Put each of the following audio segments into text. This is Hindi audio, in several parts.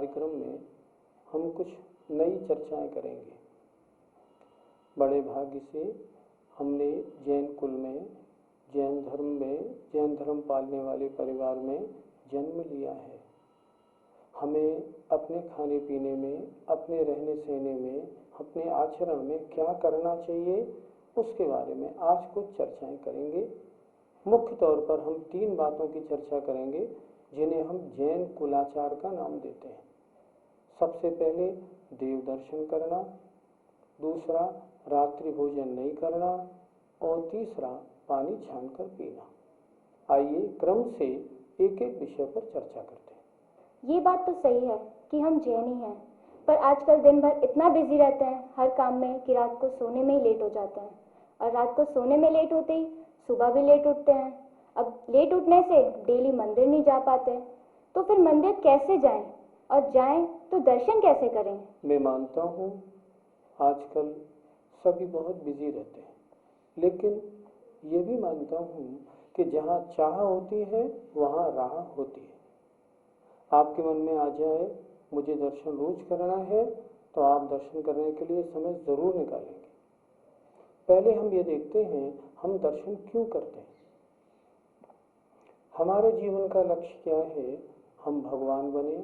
कार्यक्रम में हम कुछ नई चर्चाएं करेंगे। बड़े भाग्य से हमने जैन कुल में, जैन धर्म पालने वाले परिवार में जन्म लिया है। हमें अपने खाने पीने में, अपने रहने सहने में, अपने आचरण में क्या करना चाहिए उसके बारे में आज कुछ चर्चाएं करेंगे। मुख्य तौर पर हम 3 बातों की चर्चा करेंगे जिन्हें हम जैन कुलाचार का नाम देते हैं। सबसे पहले देव दर्शन करना, दूसरा रात्रि भोजन नहीं करना और तीसरा पानी छानकर पीना। आइए क्रम से एक एक विषय पर चर्चा करते हैं। ये बात तो सही है कि हम जैन ही हैं, पर आजकल दिन भर इतना बिजी रहते हैं हर काम में कि रात को सोने में ही लेट हो जाते हैं, और रात को सोने में लेट होते ही सुबह भी लेट उठते हैं। अब लेट उठने से डेली मंदिर नहीं जा पाते, तो फिर मंदिर कैसे जाएं, और जाएं तो दर्शन कैसे करें? मैं मानता हूँ आजकल सभी बहुत बिजी रहते हैं, लेकिन ये भी मानता हूँ कि जहाँ चाह होती है वहाँ राह होती है। आपके मन में आ जाए मुझे दर्शन रोज करना है, तो आप दर्शन करने के लिए समय जरूर निकालेंगे। पहले हम ये देखते हैं हम दर्शन क्यों करते हैं। हमारे जीवन का लक्ष्य क्या है? हम भगवान बने,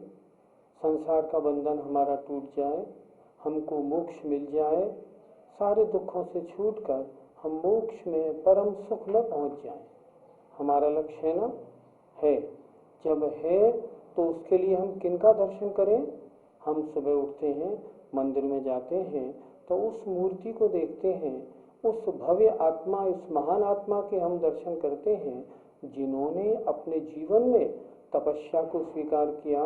संसार का बंधन हमारा टूट जाए, हमको मोक्ष मिल जाए, सारे दुखों से छूटकर हम मोक्ष में परम सुख में पहुंच जाएं। हमारा लक्ष्य है ना? है। जब है तो उसके लिए हम किनका दर्शन करें? हम सुबह उठते हैं, मंदिर में जाते हैं, तो उस मूर्ति को देखते हैं, उस भव्य आत्मा, इस महान आत्मा के हम दर्शन करते हैं जिन्होंने अपने जीवन में तपस्या को स्वीकार किया,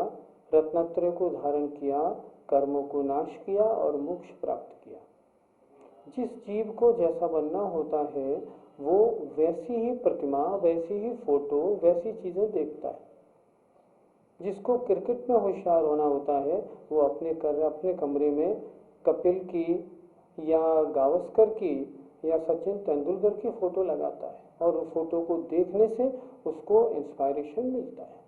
रत्नत्रय को धारण किया, कर्मों को नाश किया और मोक्ष प्राप्त किया। जिस जीव को जैसा बनना होता है वो वैसी ही प्रतिमा, वैसी ही फोटो, वैसी चीजें देखता है। जिसको क्रिकेट में होशियार होना होता है वो अपने कमरे में कपिल की या गावस्कर की या सचिन तेंदुलकर की फोटो लगाता है, और उस फोटो को देखने से उसको इंस्पायरेशन मिलता है।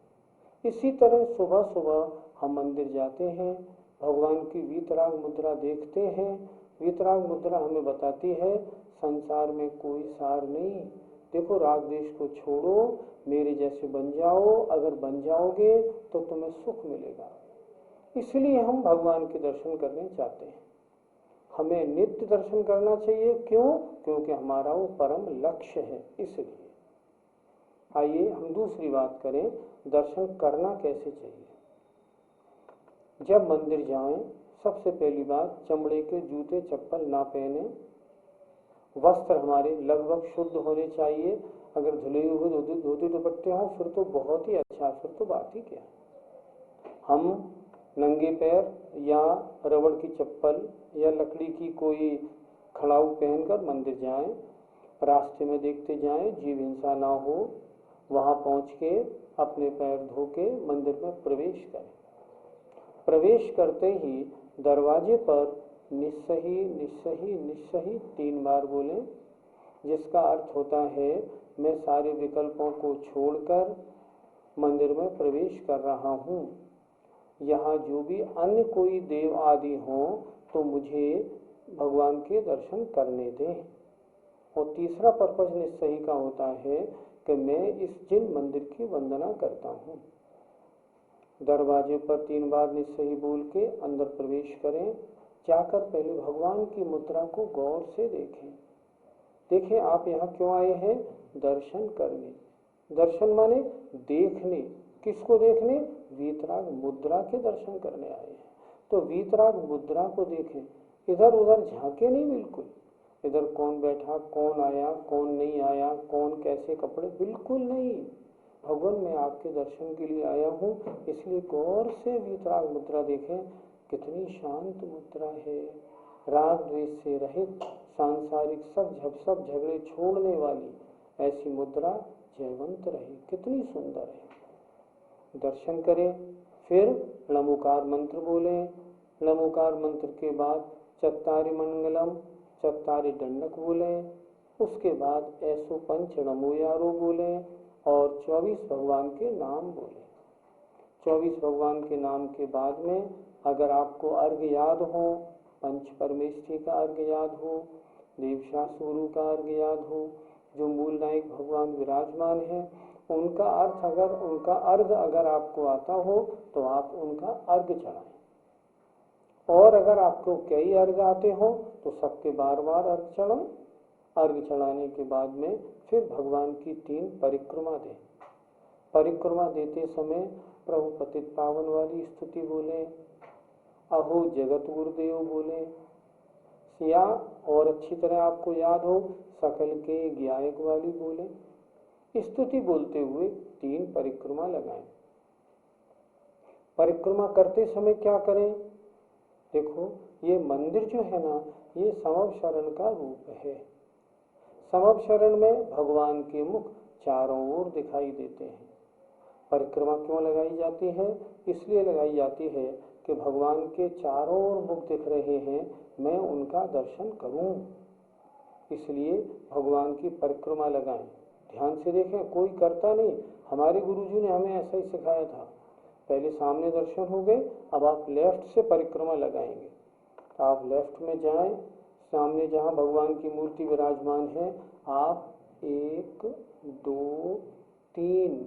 इसी तरह सुबह सुबह हम मंदिर जाते हैं, भगवान की वीतराग मुद्रा देखते हैं। वीतराग मुद्रा हमें बताती है संसार में कोई सार नहीं, देखो राग द्वेष को छोड़ो, मेरे जैसे बन जाओ, अगर बन जाओगे तो तुम्हें सुख मिलेगा। इसलिए हम भगवान के दर्शन करने चाहते हैं। हमें नित्य दर्शन करना चाहिए। क्यों? क्योंकि हमारा वो परम लक्ष्य है। इसलिए आइए हम दूसरी बात करें, दर्शन करना कैसे चाहिए। जब मंदिर जाएं, सबसे पहली बात चमड़े के जूते चप्पल ना पहने, वस्त्र हमारे लगभग शुद्ध होने चाहिए। अगर धुले हुए धोती दुपट्टे हों फिर तो बहुत ही अच्छा, फिर तो बात ही क्या। हम नंगे पैर या रबड़ की चप्पल या लकड़ी की कोई खड़ाऊ पहनकर मंदिर जाएं, रास्ते में देखते जाएं, जीव हिंसा ना हो। वहां पहुंच के अपने पैर धो के मंदिर में प्रवेश करें। प्रवेश करते ही दरवाजे पर निस्सही निस्सही निस्सही 3 बार बोलें, जिसका अर्थ होता है मैं सारे विकल्पों को छोड़कर मंदिर में प्रवेश कर रहा हूँ। यहाँ जो भी अन्य कोई देव आदि हों तो मुझे भगवान के दर्शन करने दें। और तीसरा पर्पज निस्सही का होता है कि मैं इस जिन मंदिर की वंदना करता हूँ। दरवाजे पर 3 बार निस्सही बोल के अंदर प्रवेश करें। जाकर पहले भगवान की मुद्रा को गौर से देखें। देखें आप यहाँ क्यों आए हैं? दर्शन करने। दर्शन माने देखने। किसको देखने? वीतराग मुद्रा के दर्शन करने आए हैं। तो वीतराग मुद्रा को देखें, इधर उधर झांके नहीं बिल्कुल। इधर कौन बैठा, कौन आया, कौन नहीं आया, कौन कैसे कपड़े, बिल्कुल नहीं। भगवान मैं आपके दर्शन के लिए आया हूँ, इसलिए गौर से वीतराग मुद्रा देखें। कितनी शांत मुद्रा है, राग द्वेष से रहित, सांसारिक सब झगड़े छोड़ने वाली ऐसी मुद्रा जयवंत रहे। कितनी सुंदर है। दर्शन करें, फिर लमुकार मंत्र बोलें। लमुकार मंत्र के बाद चत्तारि मंगलम, चत्तारि दंडक बोलें। उसके बाद ऐसो पंच नमो यारो बोलें और 24 भगवान के नाम बोलें। 24 भगवान के नाम के बाद में अगर आपको अर्घ्य याद हो, पंच परमेष्ठी का अर्घ्य याद हो, देवशास्त्र गुरु का अर्घ्य याद हो, जो मूल नायक भगवान विराजमान है उनका अर्घ अगर आपको आता हो तो आप उनका अर्घ चढ़ाएं। और अगर आपको कई अर्घ आते हो तो सबके बार बार अर्घ चढ़ाएं। अर्घ चढ़ाने के बाद में फिर भगवान की 3 परिक्रमा दें। परिक्रमा देते समय प्रभु पतित पावन वाली स्तुति बोलें, अहो जगत गुरुदेव बोलें, या और अच्छी तरह आपको याद हो सकल के ज्ञायक वाली बोलें। स्तुति बोलते हुए 3 परिक्रमा लगाएं। परिक्रमा करते समय क्या करें? देखो, ये मंदिर जो है ना, ये समव शरण का रूप है। समव शरण में भगवान के मुख चारों ओर दिखाई देते हैं। परिक्रमा क्यों लगाई जाती है? इसलिए लगाई जाती है कि भगवान के चारों ओर मुख दिख रहे हैं, मैं उनका दर्शन करूं, इसलिए भगवान की परिक्रमा लगाएं। ध्यान से देखें, कोई करता नहीं। हमारे गुरुजी ने हमें ऐसा ही सिखाया था। पहले सामने दर्शन हो गए, अब आप लेफ्ट से परिक्रमा लगाएंगे। तो आप लेफ्ट में जाएं, सामने जहां भगवान की मूर्ति विराजमान है, आप 1 2 3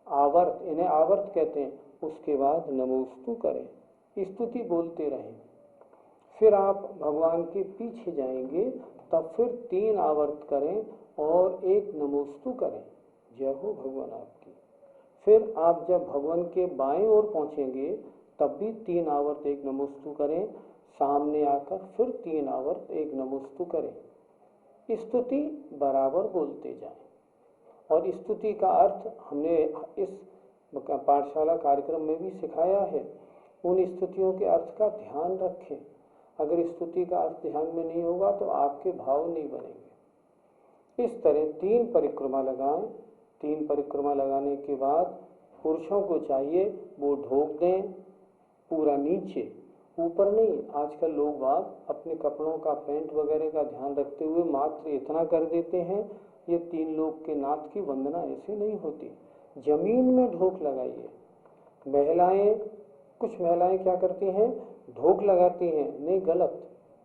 आवर्त, इन्हें आवर्त कहते हैं, उसके बाद नमोस्तु करें, स्तुति बोलते रहें। फिर आप भगवान के पीछे जाएंगे, तब फिर 3 आवर्त करें और 1 नमोस्तु करें, जय हो भगवान आपकी। फिर आप जब भगवान के बाएं ओर पहुंचेंगे तब भी 3 आवर्त 1 नमोस्तु करें, सामने आकर फिर 3 आवर्त 1 नमोस्तु करें। स्तुति बराबर बोलते जाएं। और स्तुति का अर्थ हमने इस पाठशाला कार्यक्रम में भी सिखाया है। उन स्तुतियों के अर्थ का ध्यान रखें। अगर स्तुति का अर्थ ध्यान में नहीं होगा तो आपके भाव नहीं बनेंगे। इस तरह 3 परिक्रमा लगाएं। 3 परिक्रमा लगाने के बाद पुरुषों को चाहिए वो ढोक दें पूरा नीचे, ऊपर नहीं। आजकल लोग बाग अपने कपड़ों का, पैंट वगैरह का ध्यान रखते हुए मात्र इतना कर देते हैं। ये 3 लोग के नाथ की वंदना ऐसे नहीं होती। जमीन में ढोक लगाइए। कुछ महिलाएं क्या करती हैं, ढोक लगाती हैं। नहीं, गलत।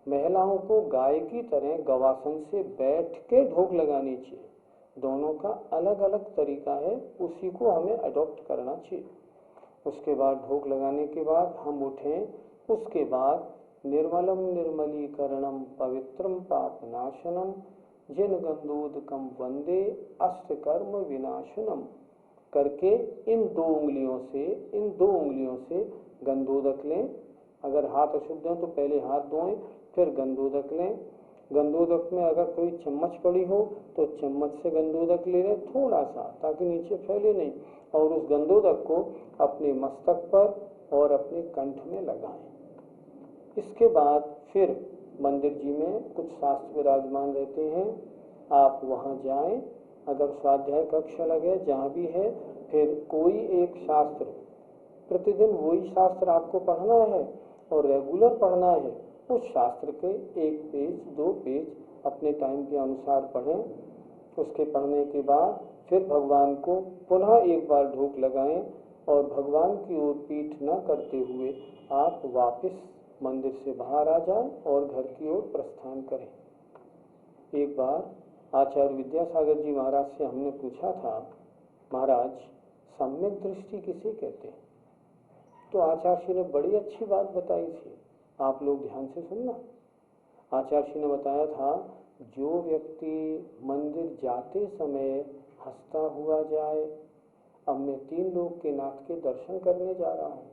महिलाओं को गाय की तरह गवासन से बैठ के ढोक लगानी चाहिए। दोनों का अलग अलग तरीका है, उसी को हमें अडॉप्ट करना चाहिए। उसके बाद ढोक लगाने के बाद हम उठें। उसके बाद निर्मलम निर्मलीकरणम पवित्रम पापनाशनम जिन गंधोदकम वंदे अष्टकर्म विनाशनम करके इन 2 उंगलियों से गंधोदक लें। अगर हाथ अशुद्ध हैं तो पहले हाथ धोएं, फिर गंधोदक लें। गंधोदक में अगर कोई चम्मच पड़ी हो तो चम्मच से गंधोदक ले लें थोड़ा सा, ताकि नीचे फैले नहीं। और उस गंधोदक को अपने मस्तक पर और अपने कंठ में लगाएं। इसके बाद फिर मंदिर जी में कुछ शास्त्र विराजमान रहते हैं, आप वहाँ जाएं। अगर स्वाध्याय कक्ष अलग है, जहाँ भी है, फिर कोई एक शास्त्र, प्रतिदिन वही शास्त्र आपको पढ़ना है और रेगुलर पढ़ना है। उस शास्त्र के 1 पेज 2 पेज अपने टाइम के अनुसार पढ़ें। उसके पढ़ने के बाद फिर भगवान को पुनः एक बार ढोक लगाएं और भगवान की ओर पीठ न करते हुए आप वापस मंदिर से बाहर आ जाएं और घर की ओर प्रस्थान करें। एक बार आचार्य विद्यासागर जी महाराज से हमने पूछा था, महाराज सम्यक दृष्टि किसे कहते हैं? तो आचार्य जी ने बड़ी अच्छी बात बताई थी, आप लोग ध्यान से सुनना। आचार्य जी ने बताया था, जो व्यक्ति मंदिर जाते समय हंसता हुआ जाए, अब मैं 3 लोग के नाथ के दर्शन करने जा रहा हूँ,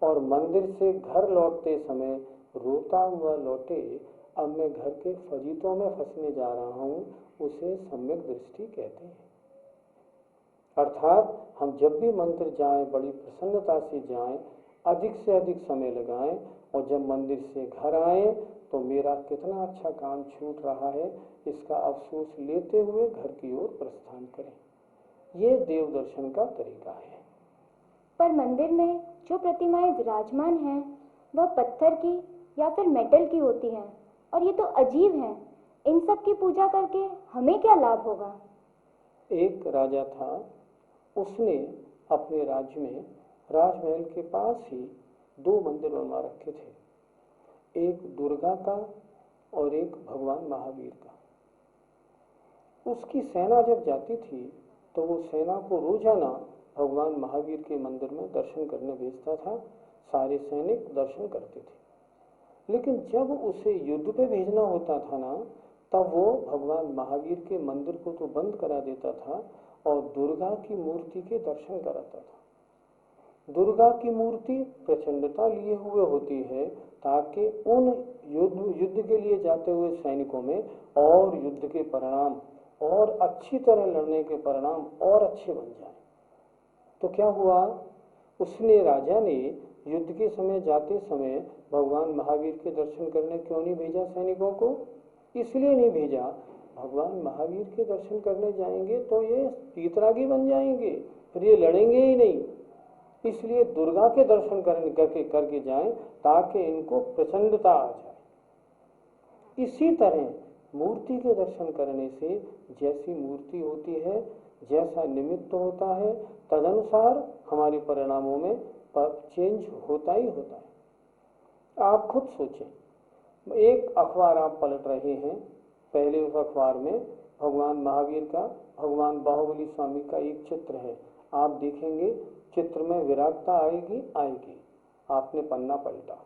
और मंदिर से घर लौटते समय रोता हुआ लौटे, अब मैं घर के फजीतों में फंसने जा रहा हूँ, उसे सम्यक दृष्टि कहते हैं। अर्थात हम जब भी मंदिर जाएं बड़ी प्रसन्नता से जाएं, अधिक से अधिक समय लगाएं, और जब मंदिर से घर आएं तो मेरा कितना अच्छा काम छूट रहा है इसका अफसोस लेते हुए घर की ओर प्रस्थान करें। ये देव दर्शन का तरीका है। पर मंदिर में जो प्रतिमाएं विराजमान हैं वह पत्थर की या फिर मेटल की होती हैं, और ये तो अजीब है। इन सब की पूजा करके हमें क्या लाभ होगा? एक राजा था, उसने अपने राज्य में राजमहल के पास ही 2 मंदिर बनवा रखे थे, एक दुर्गा का और एक भगवान महावीर का। उसकी सेना जब जाती थी तो वो सेना को रोजाना भगवान महावीर के मंदिर में दर्शन करने भेजता था। सारे सैनिक दर्शन करते थे, लेकिन जब उसे युद्ध पे भेजना होता था ना, तब वो भगवान महावीर के मंदिर को तो बंद करा देता था और दुर्गा की मूर्ति के दर्शन कराता था। दुर्गा की मूर्ति प्रचंडता लिए हुए होती है ताकि उन युद्ध के लिए जाते हुए सैनिकों में और युद्ध के परिणाम और अच्छी तरह लड़ने के परिणाम और अच्छे बन जाए। तो क्या हुआ, उसने राजा ने युद्ध के समय जाते समय भगवान महावीर के दर्शन करने क्यों नहीं भेजा सैनिकों को? इसलिए नहीं भेजा, भगवान महावीर के दर्शन करने जाएंगे तो ये पीतरागी बन जाएंगे, फिर ये लड़ेंगे ही नहीं। इसलिए दुर्गा के दर्शन करके जाएं ताकि इनको प्रचंडता आ जाए। इसी तरह मूर्ति के दर्शन करने से जैसी मूर्ति होती है, जैसा निमित्त होता है, तदनुसार हमारे परिणामों में चेंज होता ही होता है। आप खुद सोचें, एक अखबार आप पलट रहे हैं, पहले उस अखबार में भगवान महावीर का, भगवान बाहुबली स्वामी का एक चित्र है। आप देखेंगे चित्र में विरागता आएगी। आपने पन्ना पलटा,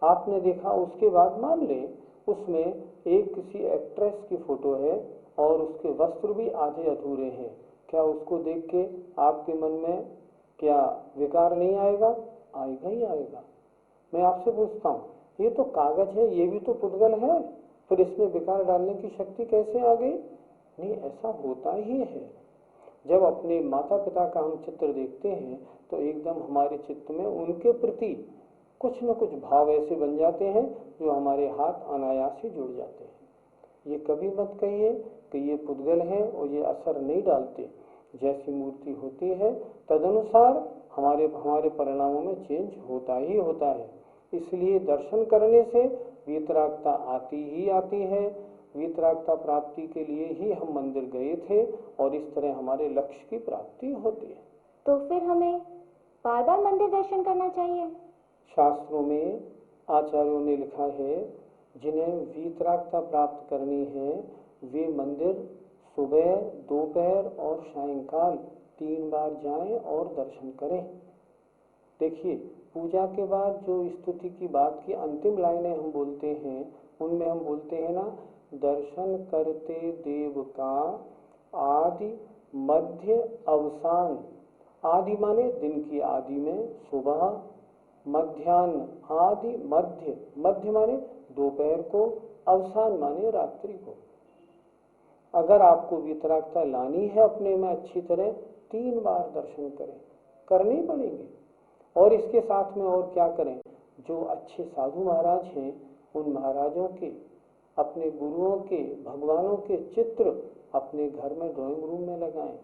आपने देखा, उसके बाद मान लें उसमें एक किसी एक्ट्रेस की फोटो है और उसके वस्त्र भी आधे अधूरे हैं। क्या उसको देख के आपके मन में क्या विकार नहीं आएगा? आएगा ही आएगा। मैं आपसे पूछता हूँ, ये तो कागज है, ये भी तो पुद्गल है, फिर इसमें विकार डालने की शक्ति कैसे आ गई? नहीं, ऐसा होता ही है। जब अपने माता पिता का हम चित्र देखते हैं तो एकदम हमारे चित्त में उनके प्रति कुछ न कुछ भाव ऐसे बन जाते हैं जो हमारे हाथ अनायास ही जुड़ जाते हैं। ये कभी मत कहिए कि ये पुद्गल है और ये असर नहीं डालते। जैसी मूर्ति होती है तदनुसार हमारे परिणामों में चेंज होता ही होता है। इसलिए दर्शन करने से वीतरागता आती ही आती है। वीतरागता प्राप्ति के लिए ही हम मंदिर गए थे और इस तरह हमारे लक्ष्य की प्राप्ति होती है। तो फिर हमें बार बार मंदिर दर्शन करना चाहिए? शास्त्रों में आचार्यों ने लिखा है, जिन्हें वीतरागता प्राप्त करनी है वे मंदिर सुबह, दोपहर और सायंकाल 3 बार जाएं और दर्शन करें। देखिए, पूजा के बाद जो स्तुति की बात की अंतिम लाइनें हम बोलते हैं, उनमें हम बोलते हैं ना, दर्शन करते देव का आदि मध्य अवसान। आदि माने दिन की आदि में सुबह, मध्याह्न आदि मध्य, मध्य माने दोपहर को, अवसान माने रात्रि को। अगर आपको वीतरागता लानी है अपने में अच्छी तरह, 3 बार दर्शन करें, करने ही पड़ेंगे। और इसके साथ में और क्या करें, जो अच्छे साधु महाराज हैं उन महाराजों के, अपने गुरुओं के, भगवानों के चित्र अपने घर में ड्राइंग रूम में लगाएं।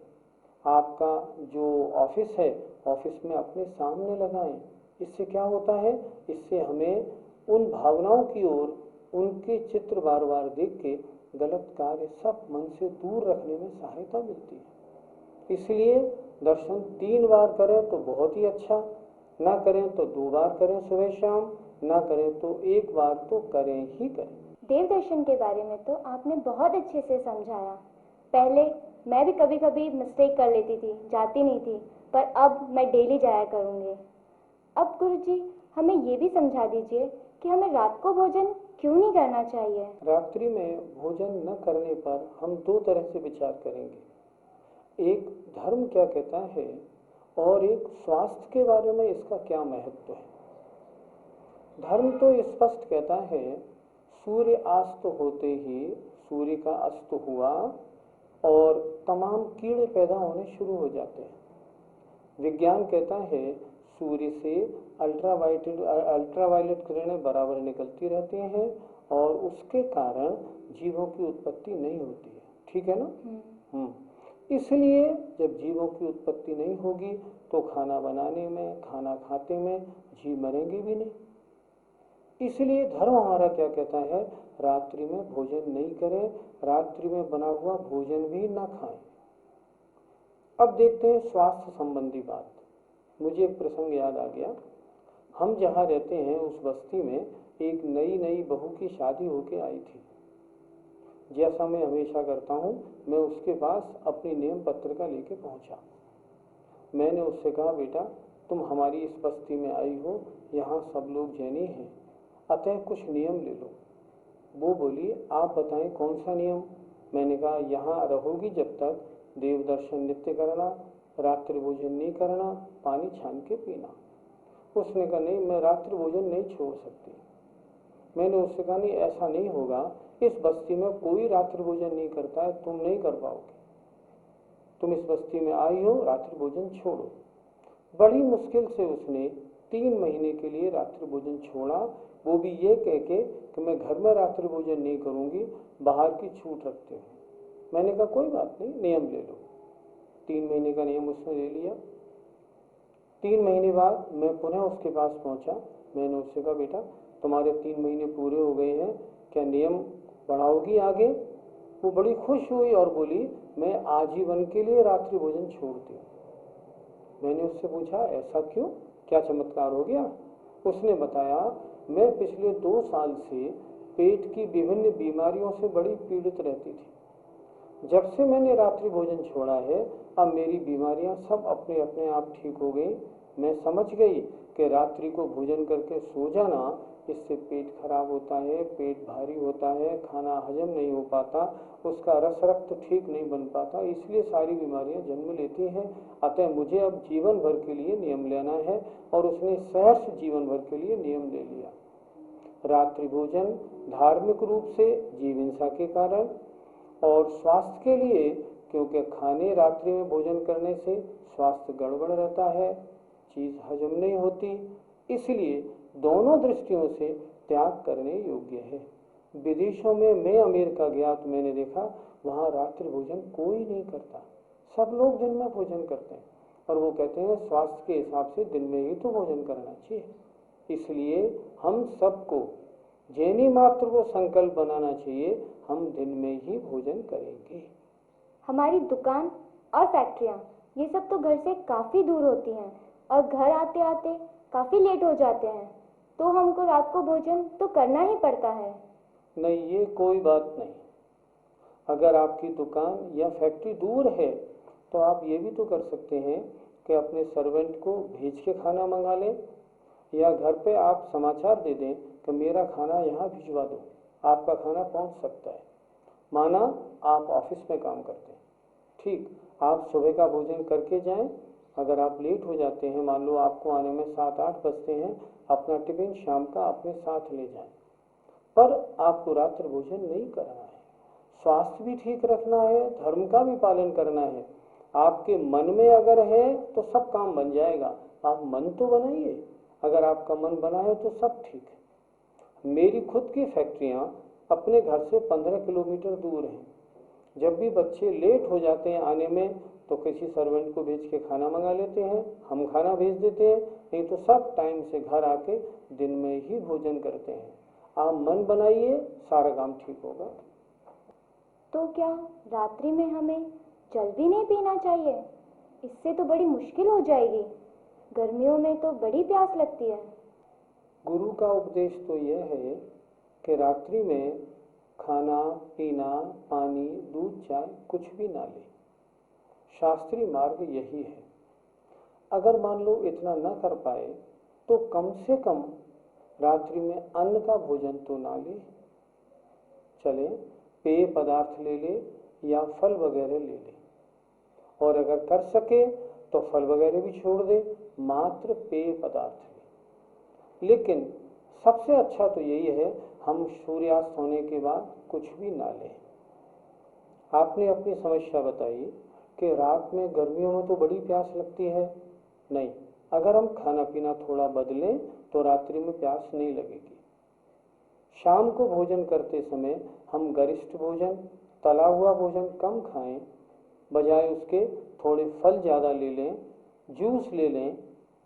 आपका जो ऑफिस है, ऑफिस में अपने सामने लगाएं। इससे क्या होता है, इससे हमें उन भावनाओं की ओर, उनके चित्र बार बार देख के गलत कार्य सब मन से दूर रखने में सहायता मिलती है। इसलिए दर्शन 3 बार करें तो बहुत ही अच्छा, ना करें तो 2 बार करें सुबह शाम, ना करें तो 1 बार तो करें ही करें। देव दर्शन के बारे में तो आपने बहुत अच्छे से समझाया। पहले मैं भी कभी कभी मिस्टेक कर लेती थी, जाती नहीं थी, पर अब मैं डेली जाया करूँगी। अब गुरुजी हमें ये भी समझा दीजिए कि हमें रात को भोजन क्यों नहीं करना चाहिए? रात्रि में भोजन न करने पर हम 2 तरह से विचार करेंगे। एक धर्म क्या कहता है और एक स्वास्थ्य के बारे में इसका क्या महत्व है। धर्म तो स्पष्ट कहता है, सूर्य अस्त होते ही सूर्य का अस्त हुआ और तमाम कीड़े पैदा होने शुरू हो जाते हैं। विज्ञान कहता है सूर्य से अल्ट्रावायलेट किरणें बराबर निकलती रहती हैं और उसके कारण जीवों की उत्पत्ति नहीं होती है। ठीक है ना? इसलिए जब जीवों की उत्पत्ति नहीं होगी तो खाना बनाने में, खाना खाते में जीव मरेंगे भी नहीं। इसलिए धर्म हमारा क्या कहता है, रात्रि में भोजन नहीं करें, रात्रि में बना हुआ भोजन भी ना खाएं। अब देखते हैं स्वास्थ्य संबंधी बात। मुझे एक प्रसंग याद आ गया। हम जहाँ रहते हैं उस बस्ती में एक नई नई बहू की शादी होके आई थी। जैसा मैं हमेशा करता हूँ, मैं उसके पास अपनी नियम पत्रिका लेके पहुँचा। मैंने उससे कहा, बेटा तुम हमारी इस बस्ती में आई हो, यहाँ सब लोग जैनी हैं, अतः कुछ नियम ले लो। वो बोली, आप बताएं कौन सा नियम। मैंने कहा, यहाँ रहोगी जब तक देव दर्शन नित्य करना, रात्रि भोजन नहीं करना, पानी छान के पीना। उसने कहा, नहीं मैं रात्रि भोजन नहीं छोड़ सकती। मैंने उससे कहा, नहीं ऐसा नहीं होगा, इस बस्ती में कोई रात्रि भोजन नहीं करता है, तुम नहीं कर पाओगे। तुम इस बस्ती में आई हो, रात्रि भोजन छोड़ो। बड़ी मुश्किल से उसने 3 महीने के लिए रात्रि भोजन छोड़ा, वो भी ये कह के कि मैं घर में रात्रि भोजन नहीं करूंगी, बाहर की छूट रखते हूँ। मैंने कहा कोई बात नहीं, नियम ले लो। 3 महीने का नियम उसने ले लिया। 3 महीने बाद मैं पुनः उसके पास पहुंचा। मैंने उससे कहा, बेटा तुम्हारे 3 महीने पूरे हो गए हैं, क्या नियम बढ़ाओगी आगे? वो बड़ी खुश हुई और बोली, मैं आजीवन के लिए रात्रि भोजन छोड़ती हूँ। मैंने उससे पूछा, ऐसा क्यों, क्या चमत्कार हो गया? उसने बताया, मैं पिछले 2 साल से पेट की विभिन्न बीमारियों से बड़ी पीड़ित रहती थी। जब से मैंने रात्रि भोजन छोड़ा है, अब मेरी बीमारियां सब अपने अपने आप ठीक हो गई। मैं समझ गई कि रात्रि को भोजन करके सो जाना, इससे पेट खराब होता है, पेट भारी होता है, खाना हजम नहीं हो पाता, उसका रस रक्त ठीक नहीं बन पाता, इसलिए सारी बीमारियां जन्म लेती हैं। अतः मुझे अब जीवन भर के लिए नियम लेना है। और उसने सहर्ष जीवन भर के लिए नियम ले लिया। रात्रि भोजन धार्मिक रूप से जीव हिंसा के कारण, और स्वास्थ्य के लिए, क्योंकि खाने रात्रि में भोजन करने से स्वास्थ्य गड़बड़ रहता है, चीज हजम नहीं होती, इसलिए दोनों दृष्टियों से त्याग करने योग्य है। विदेशों में मैं अमेरिका गया तो मैंने देखा वहाँ रात्रि भोजन कोई नहीं करता, सब लोग दिन में भोजन करते हैं। और वो कहते हैं स्वास्थ्य के हिसाब से दिन में ही तो भोजन करना चाहिए। इसलिए हम सबको जैनी मात्र को संकल्प बनाना चाहिए, हम दिन में ही भोजन करेंगे। हमारी दुकान और फैक्ट्रियाँ ये सब तो घर से काफ़ी दूर होती हैं और घर आते आते काफ़ी लेट हो जाते हैं, तो हमको रात को भोजन तो करना ही पड़ता है। नहीं, ये कोई बात नहीं। अगर आपकी दुकान या फैक्ट्री दूर है तो आप ये भी तो कर सकते हैं कि अपने सर्वेंट को भेज के खाना मंगा लें, या घर पे आप समाचार दे दें कि मेरा खाना यहाँ भिजवा दो, आपका खाना पहुँच सकता है। माना आप ऑफिस में काम करते हैं, ठीक, आप सुबह का भोजन करके जाएं। अगर आप लेट हो जाते हैं, मान लो आपको आने में 7-8 बजते हैं, अपना टिफिन शाम का अपने साथ ले जाएं। पर आपको रात्रि भोजन नहीं करना है, स्वास्थ्य भी ठीक रखना है, धर्म का भी पालन करना है। आपके मन में अगर है तो सब काम बन जाएगा, आप मन तो बनाइए। अगर आपका मन बना है तो सब ठीक है। मेरी खुद की फैक्ट्रियां अपने घर से 15 किलोमीटर दूर हैं। जब भी बच्चे लेट हो जाते हैं आने में तो किसी सर्वेंट को भेज के खाना मंगा लेते हैं, हम खाना भेज देते हैं, नहीं तो सब टाइम से घर आके दिन में ही भोजन करते हैं। आप मन बनाइए, सारा काम ठीक होगा। तो क्या रात्रि में हमें जल भी नहीं पीना चाहिए? इससे तो बड़ी मुश्किल हो जाएगी, गर्मियों में तो बड़ी प्यास लगती है। गुरु का उपदेश तो यह है कि रात्रि में खाना पीना, पानी, दूध, चाय कुछ भी ना ले। शास्त्रीय मार्ग यही है। अगर मान लो इतना न कर पाए तो कम से कम रात्रि में अन्न का भोजन तो ना ले, चले पेय पदार्थ ले ले या फल वगैरह ले ले। और अगर कर सके तो फल वगैरह भी छोड़ दे, मात्र पेय पदार्थ ले। लेकिन सबसे अच्छा तो यही है, हम सूर्यास्त होने के बाद कुछ भी ना लें। आपने अपनी समस्या बताई कि रात में गर्मियों में तो बड़ी प्यास लगती है। नहीं, अगर हम खाना पीना थोड़ा बदलें तो रात्रि में प्यास नहीं लगेगी। शाम को भोजन करते समय हम गरिष्ठ भोजन, तला हुआ भोजन कम खाएं, बजाय उसके थोड़े फल ज़्यादा ले लें, जूस ले लें,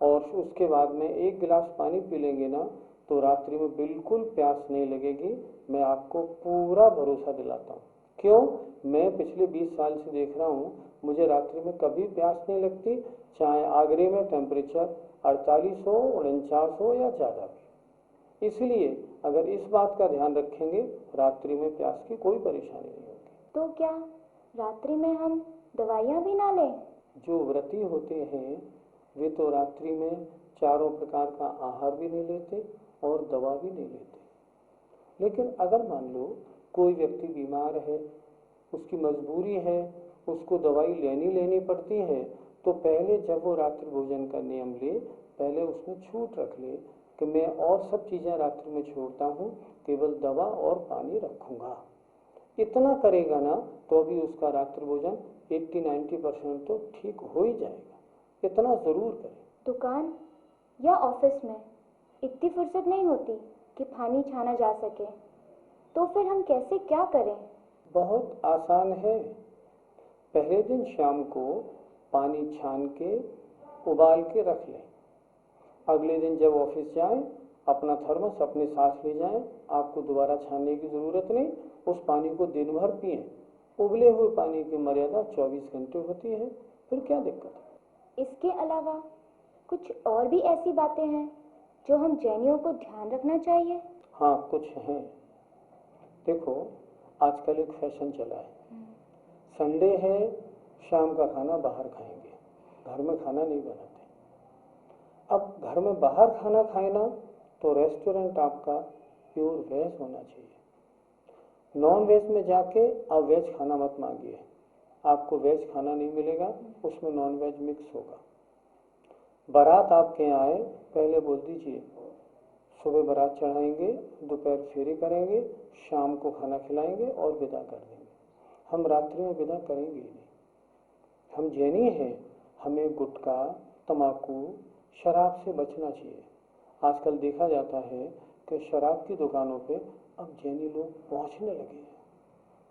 और उसके बाद में 1 गिलास पानी पी लेंगे ना तो रात्रि में बिल्कुल प्यास नहीं लगेगी। मैं आपको पूरा भरोसा दिलाता हूँ। क्यों? मैं पिछले 20 साल से देख रहा हूँ, मुझे रात्रि में कभी प्यास नहीं लगती, चाहे आगरे में टेम्परेचर 48 हो, 49 हो या ज़्यादा भी। इसलिए अगर इस बात का ध्यान रखेंगे, रात्रि में प्यास की कोई परेशानी नहीं होगी। तो क्या रात्रि में हम दवाइयाँ भी ना लें? जो व्रती होते हैं वे तो रात्रि में चारों प्रकार का आहार भी नहीं लेते और दवा भी नहीं लेते। लेकिन अगर मान लो कोई व्यक्ति बीमार है, उसकी मजबूरी है, उसको दवाई लेनी पड़ती है, तो पहले जब वो रात्रि भोजन का नियम ले, पहले उसमें छूट रख ले कि मैं और सब चीज़ें रात्रि में छोड़ता हूँ, केवल दवा और पानी रखूँगा। इतना करेगा ना तो अभी उसका रात्रि भोजन 80-90% तो ठीक हो ही जाएगा। इतना ज़रूर करें। दुकान या ऑफिस में इतनी फुर्सत नहीं होती कि पानी छाना जा सके, तो फिर हम कैसे क्या करें? बहुत आसान है। पहले दिन शाम को पानी छान के उबाल के रख लें। अगले दिन जब ऑफिस जाएं, अपना थर्मस अपने साथ ले जाएं। आपको दोबारा छानने की ज़रूरत नहीं, उस पानी को दिन भर पिएं। उबले हुए पानी की मर्यादा 24 घंटे होती है, फिर क्या दिक्कत है? इसके अलावा कुछ और भी ऐसी बातें हैं जो हम जैनियों को ध्यान रखना चाहिए? हाँ, कुछ हैं। देखो, आजकल एक फैशन चला है, संडे है, शाम का खाना बाहर खाएंगे, घर में खाना नहीं बनाते। अब घर में बाहर खाना खाए ना, तो रेस्टोरेंट आपका प्योर वेज होना चाहिए। नॉन वेज में जाके अब वेज खाना मत मांगिए, आपको वेज खाना नहीं मिलेगा, उसमें नॉन वेज मिक्स होगा। बारात आपके यहाँ आए, पहले बोल दीजिए सुबह बारात चढ़ाएंगे, दोपहर फेरी करेंगे, शाम को खाना खिलाएंगे और विदा कर देंगे। हम रात्रि में विदा करेंगे ही नहीं। हम जैनी हैं, हमें गुटखा, तम्बाकू, शराब से बचना चाहिए। आजकल देखा जाता है कि शराब की दुकानों पे अब जैनी लोग पहुंचने लगे हैं।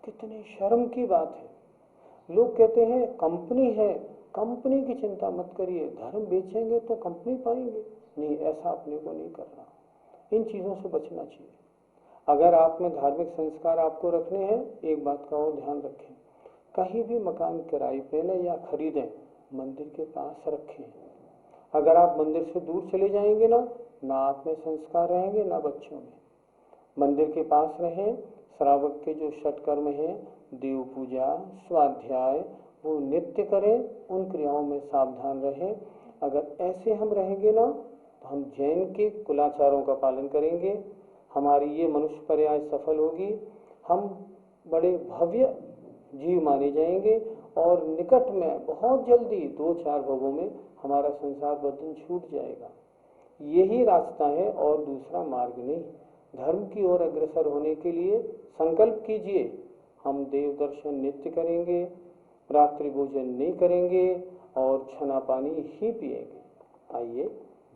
कितनी शर्म की बात है। लोग कहते हैं कंपनी है, कंपनी की चिंता मत करिए, धर्म बेचेंगे तो कंपनी पाएंगे। नहीं, ऐसा अपने को नहीं करना। इन चीज़ों से बचना चाहिए। अगर आप में धार्मिक संस्कार आपको रखने हैं, एक बात का और ध्यान रखें, कहीं भी मकान किराए पे लें या खरीदें, मंदिर के पास रखें। अगर आप मंदिर से दूर चले जाएंगे ना आप में संस्कार रहेंगे ना बच्चों में। मंदिर के पास रहें। श्रावक के जो षटकर्म हैं, देव पूजा, स्वाध्याय, वो नित्य करें, उन क्रियाओं में सावधान रहें। अगर ऐसे हम रहेंगे ना, तो हम जैन के कुलाचारों का पालन करेंगे, हमारी ये मनुष्य पर्याय सफल होगी, हम बड़े भव्य जीव माने जाएंगे और निकट में बहुत जल्दी 2-4 भवों में हमारा संसार बंधन छूट जाएगा। यही रास्ता है और दूसरा मार्ग नहीं। धर्म की ओर अग्रसर होने के लिए संकल्प कीजिए, हम देव दर्शन नित्य करेंगे, रात्रि भोजन नहीं करेंगे और छना पानी ही पिएंगे। आइए,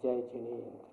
जय जिनेन्द्र।